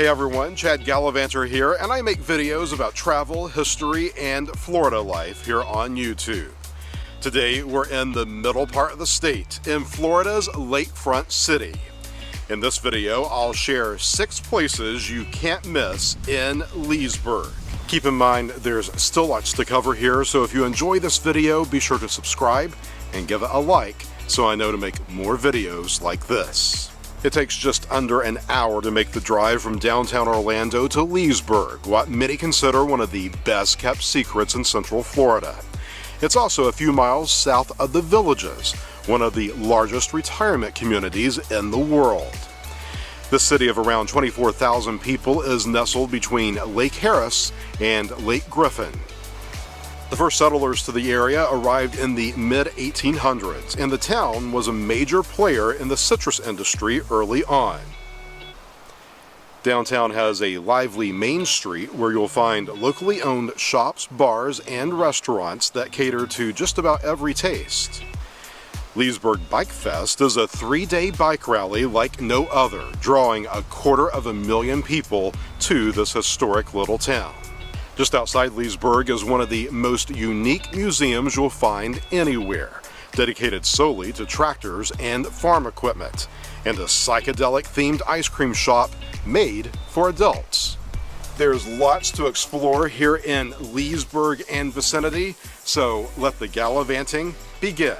Hey everyone, ChadGallivanter here, and I make videos about travel, history, and Florida life here on YouTube. Today we're in the middle part of the state, in Florida's lakefront city. In this video, I'll share 6 places you can't miss in Leesburg. Keep in mind, there's still lots to cover here, so if you enjoy this video, be sure to subscribe and give it a like so I know to make more videos like this. It takes just under an hour to make the drive from downtown Orlando to Leesburg, what many consider one of the best kept secrets in Central Florida. It's also a few miles south of the Villages, one of the largest retirement communities in the world. This city of around 24,000 people is nestled between Lake Harris and Lake Griffin. The first settlers to the area arrived in the mid-1800s, and the town was a major player in the citrus industry early on. Downtown has a lively main street where you'll find locally owned shops, bars, and restaurants that cater to just about every taste. Leesburg Bike Fest is a 3-day bike rally like no other, drawing 250,000 people to this historic little town. Just outside Leesburg is one of the most unique museums you'll find anywhere, dedicated solely to tractors and farm equipment, and a psychedelic-themed ice cream shop made for adults. There's lots to explore here in Leesburg and vicinity, so let the gallivanting begin.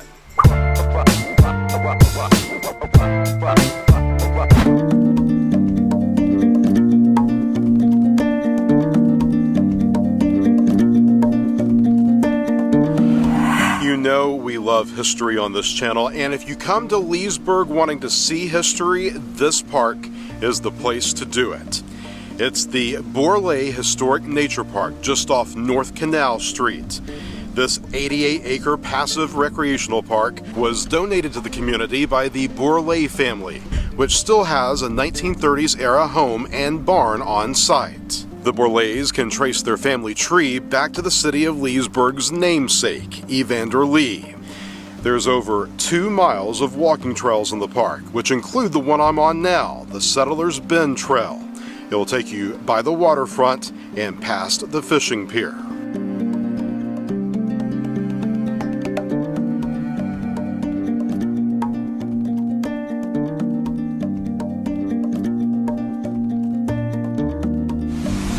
You know we love history on this channel, and if you come to Leesburg wanting to see history, this park is the place to do it. It's the Bourlay Historic Nature Park just off North Canal Street. This 88-acre passive recreational park was donated to the community by the Bourlay family, which still has a 1930s era home and barn on site. The Bourlays can trace their family tree back to the city of Leesburg's namesake, Evander Lee. There's over 2 miles of walking trails in the park, which include the one I'm on now, the Settlers Bend Trail. It will take you by the waterfront and past the fishing pier.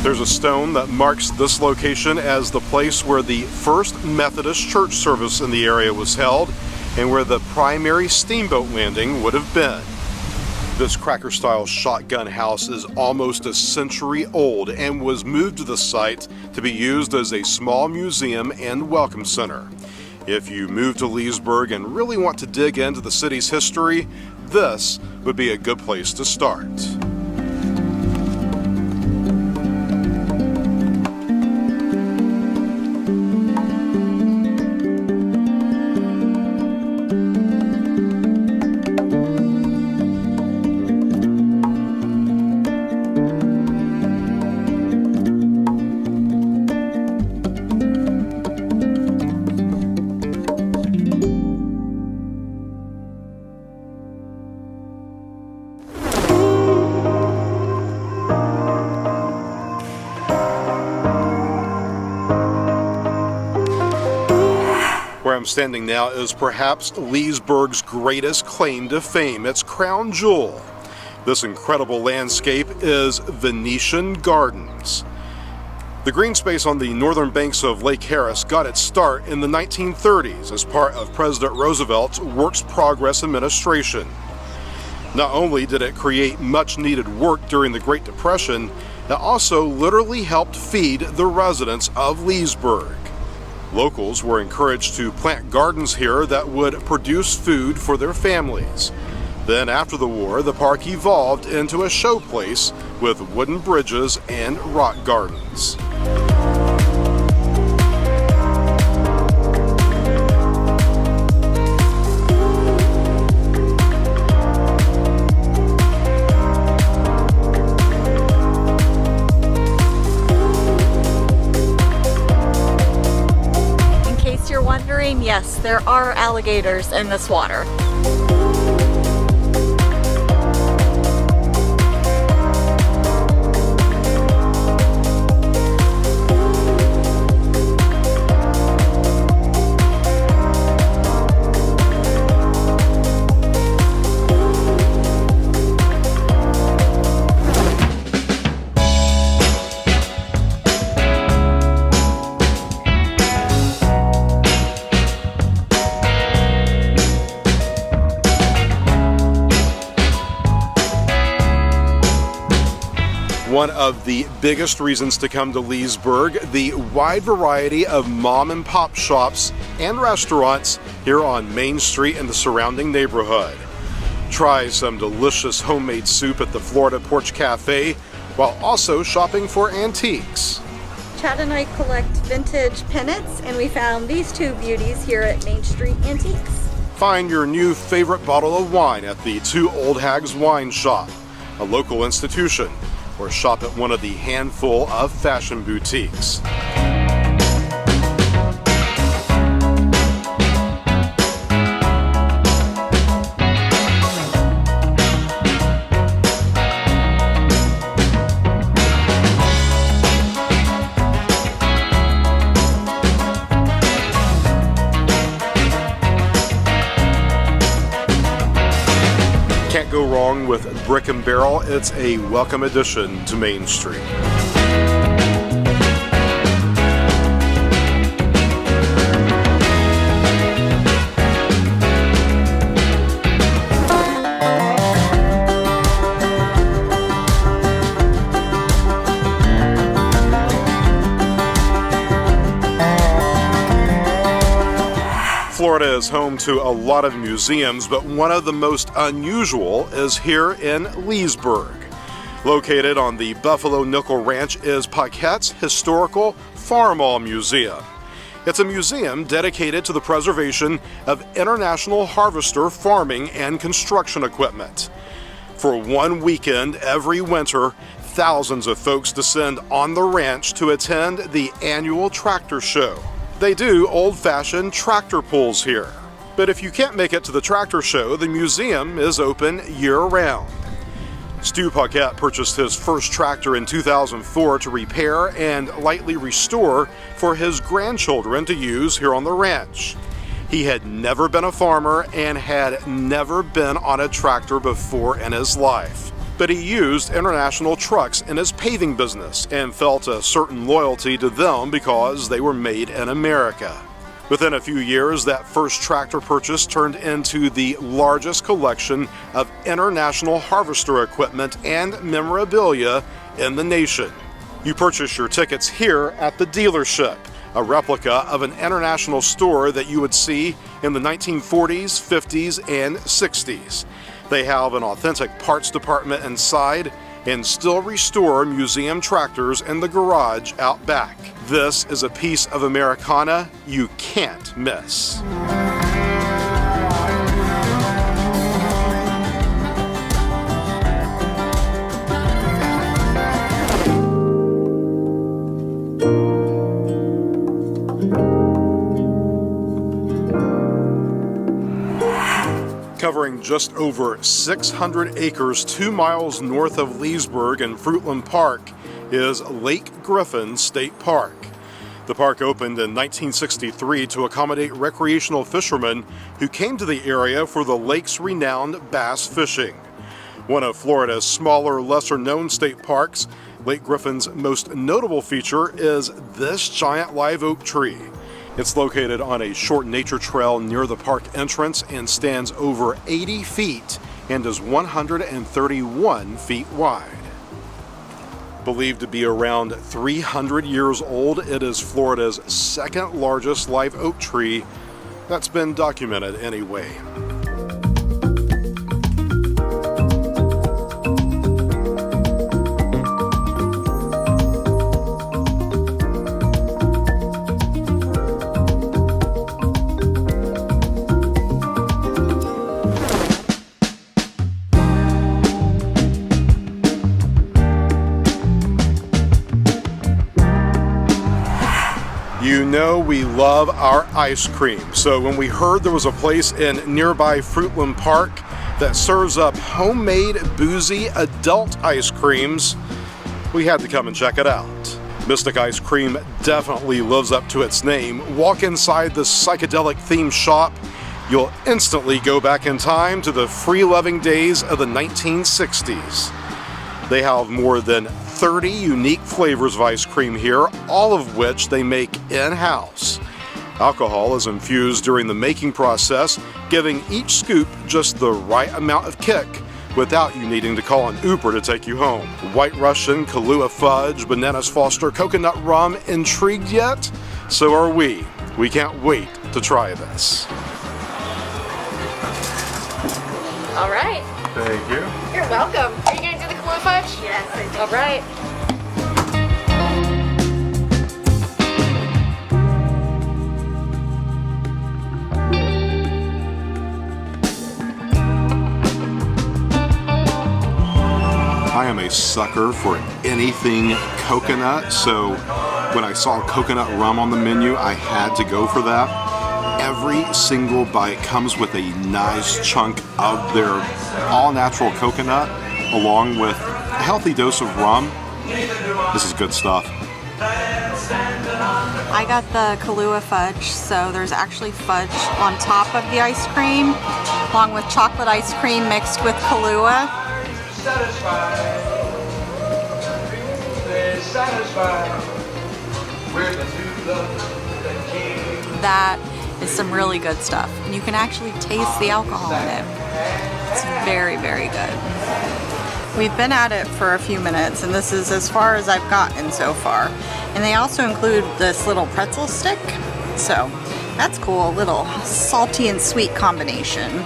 There's a stone that marks this location as the place where the first Methodist church service in the area was held and where the primary steamboat landing would have been. This Cracker-style shotgun house is almost a century old and was moved to the site to be used as a small museum and welcome center. If you move to Leesburg and really want to dig into the city's history, this would be a good place to start. Where I'm standing now is perhaps Leesburg's greatest claim to fame, its crown jewel. This incredible landscape is Venetian Gardens. The green space on the northern banks of Lake Harris got its start in the 1930s as part of President Roosevelt's Works Progress administration. Not only did it create much needed work during the Great Depression, it also literally helped feed the residents of Leesburg. Locals were encouraged to plant gardens here that would produce food for their families. Then after the war, the park evolved into a showplace with wooden bridges and rock gardens. Yes, there are alligators in this water. One of the biggest reasons to come to Leesburg, the wide variety of mom and pop shops and restaurants here on Main Street and the surrounding neighborhood. Try some delicious homemade soup at the Florida Porch Cafe while also shopping for antiques. Chad and I collect vintage pennants, and we found these two beauties here at Main Street Antiques. Find your new favorite bottle of wine at the Two Old Hags Wine Shop, a local institution, or shop at one of the handful of fashion boutiques. Can't go wrong with Brick and Barrel. It's a welcome addition to Main Street. Florida is home to a lot of museums, but one of the most unusual is here in Leesburg. Located on the Buffalo Nickel Ranch is Paquette's historical Farmall Museum. It's a museum dedicated to the preservation of international harvester farming and construction equipment. For one weekend every winter, thousands of folks descend on the ranch to attend the annual tractor show. They do old-fashioned tractor pulls here. But if you can't make it to the tractor show, the museum is open year-round. Stu Paquette purchased his first tractor in 2004 to repair and lightly restore for his grandchildren to use here on the ranch. He had never been a farmer and had never been on a tractor before in his life. But he used international trucks in his paving business and felt a certain loyalty to them because they were made in America. Within a few years, that first tractor purchase turned into the largest collection of international harvester equipment and memorabilia in the nation. You purchase your tickets here at the dealership, a replica of an international store that you would see in the 1940s, 50s, and 60s. They have an authentic parts department inside and still restore museum tractors in the garage out back. This is a piece of Americana you can't miss. Covering just over 600 acres 2 miles north of Leesburg in Fruitland Park is Lake Griffin State Park. The park opened in 1963 to accommodate recreational fishermen who came to the area for the lake's renowned bass fishing. One of Florida's smaller, lesser-known state parks, Lake Griffin's most notable feature is this giant live oak tree. It's located on a short nature trail near the park entrance and stands over 80 feet and is 131 feet wide. Believed to be around 300 years old, it is Florida's second largest live oak tree that's been documented anyway. You know we love our ice cream, so when we heard there was a place in nearby Fruitland Park that serves up homemade boozy adult ice creams, we had to come and check it out. Mystic Ice Cream definitely lives up to its name. Walk inside this psychedelic themed shop, you'll instantly go back in time to the free-loving days of the 1960s. They have more than 30 unique flavors of ice cream here, all of which they make in-house. Alcohol is infused during the making process, giving each scoop just the right amount of kick without you needing to call an Uber to take you home. White Russian, Kahlua Fudge, Bananas Foster, Coconut Rum. Intrigued yet? So are we. We can't wait to try this. All right. Thank you. You're welcome. Are you going to do the Kahlua Fudge? Yes, I do. All right. I am a sucker for anything coconut, so when I saw coconut rum on the menu, I had to go for that. Every single bite comes with a nice chunk of their all-natural coconut, along with a healthy dose of rum. This is good stuff. I got the Kahlua Fudge, so there's actually fudge on top of the ice cream, along with chocolate ice cream mixed with Kahlua. That is some really good stuff. And you can actually taste the alcohol in it. It's very, very good. We've been at it for a few minutes, and this is as far as I've gotten so far. And they also include this little pretzel stick. So that's cool, a little salty and sweet combination.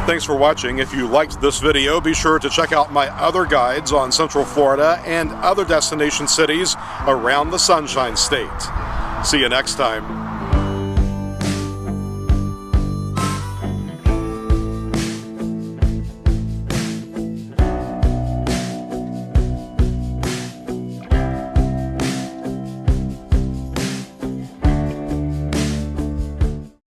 Thanks for watching. If you liked this video, be sure to check out my other guides on Central Florida and other destination cities around the Sunshine State. See you next time.